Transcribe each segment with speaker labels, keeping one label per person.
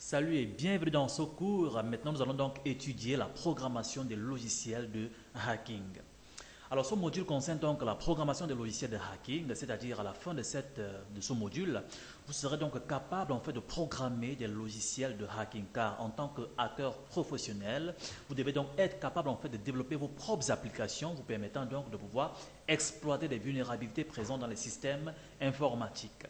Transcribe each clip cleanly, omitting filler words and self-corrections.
Speaker 1: Salut et bienvenue dans ce cours. Maintenant, nous allons donc étudier la programmation des logiciels de hacking. Alors, ce module concerne donc la programmation des logiciels de hacking, c'est-à-dire à la fin de ce module, vous serez donc capable en fait de programmer des logiciels de hacking, car en tant que hacker professionnel, vous devez donc être capable en fait de développer vos propres applications, vous permettant donc de pouvoir exploiter des vulnérabilités présentes dans les systèmes informatiques.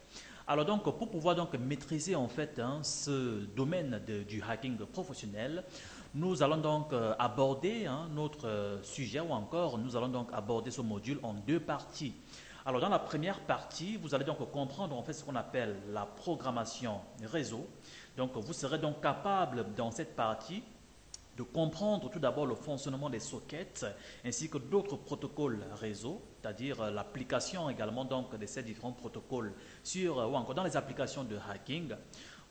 Speaker 1: Alors donc, pour pouvoir donc maîtriser en fait ce domaine du hacking professionnel, nous allons donc aborder notre sujet ou encore nous allons donc aborder ce module en deux parties. Alors dans la première partie, vous allez donc comprendre en fait ce qu'on appelle la programmation réseau. Donc vous serez donc capable dans cette partie de comprendre tout d'abord le fonctionnement des sockets ainsi que d'autres protocoles réseau, c'est-à-dire l'application également donc de ces différents protocoles sur ou encore dans les applications de hacking.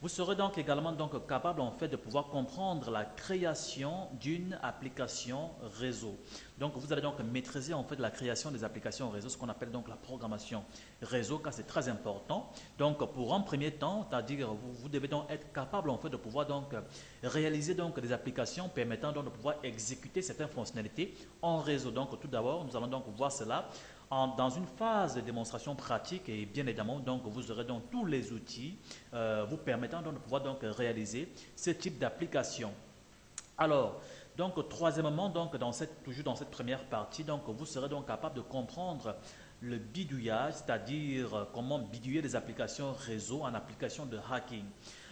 Speaker 1: Vous serez donc également donc capable en fait de pouvoir comprendre la création d'une application réseau. Donc vous allez donc maîtriser en fait la création des applications réseau, ce qu'on appelle donc la programmation réseau, car c'est très important. Donc pour un premier temps, c'est-à-dire vous devez donc être capable en fait de pouvoir donc réaliser donc des applications permettant donc de pouvoir exécuter certaines fonctionnalités en réseau. Donc tout d'abord, nous allons donc voir cela dans une phase de démonstration pratique et bien évidemment donc vous aurez donc tous les outils vous permettant donc de pouvoir donc réaliser ce type d'application. Alors, donc troisièmement, donc toujours dans cette première partie, donc vous serez donc capable de comprendre le bidouillage, c'est-à-dire comment bidouiller des applications réseau en application de hacking.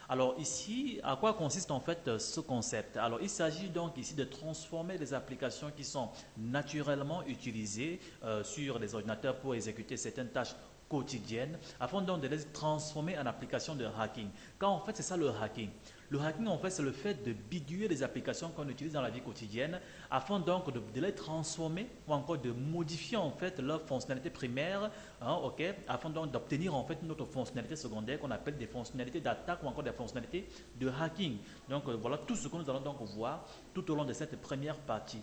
Speaker 1: Alors ici, à quoi consiste en fait ce concept? Alors il s'agit donc ici de transformer les applications qui sont naturellement utilisées sur les ordinateurs pour exécuter certaines tâches quotidiennes afin donc de les transformer en applications de hacking. Car en fait c'est ça le hacking. Le hacking en fait c'est le fait de bidouiller les applications qu'on utilise dans la vie quotidienne afin donc de les transformer ou encore de modifier en fait leur fonctionnalité primaire afin donc d'obtenir en fait une autre fonctionnalité secondaire qu'on appelle des fonctionnalités d'attaque ou encore des fonctionnalités de hacking. Donc voilà tout ce que nous allons donc voir tout au long de cette première partie.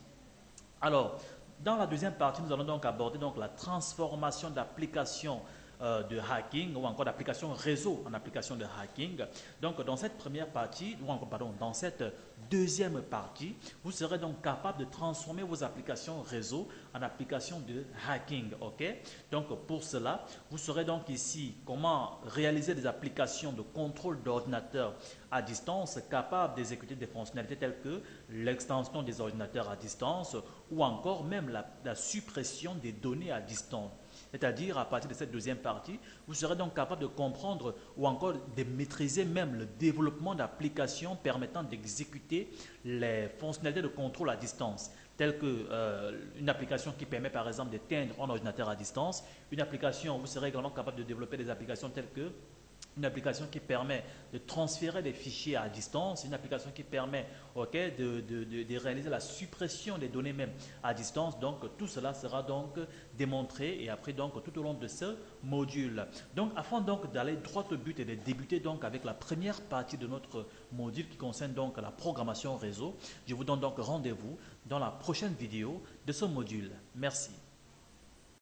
Speaker 1: Alors, dans la deuxième partie, nous allons donc aborder donc la transformation d'applications de hacking ou encore d'applications réseau en application de hacking. Donc, dans cette première partie, ou encore, pardon, dans cette deuxième partie, vous serez donc capable de transformer vos applications réseau en applications de hacking. Ok? Donc, pour cela, vous saurez donc ici comment réaliser des applications de contrôle d'ordinateur à distance capables d'exécuter des fonctionnalités telles que l'extension des ordinateurs à distance ou encore même la suppression des données à distance. C'est-à-dire, à partir de cette deuxième partie, vous serez donc capable de comprendre ou encore de maîtriser même le développement d'applications permettant d'exécuter les fonctionnalités de contrôle à distance, telles qu'une application qui permet par exemple d'éteindre un ordinateur à distance, une application, vous serez également capable de développer des applications telles que une application qui permet de transférer des fichiers à distance, une application qui permet de réaliser la suppression des données même à distance. Donc tout cela sera donc démontré et après donc tout au long de ce module. Donc afin donc d'aller droit au but et de débuter donc avec la première partie de notre module qui concerne donc la programmation réseau, je vous donne donc rendez-vous dans la prochaine vidéo de ce module. Merci.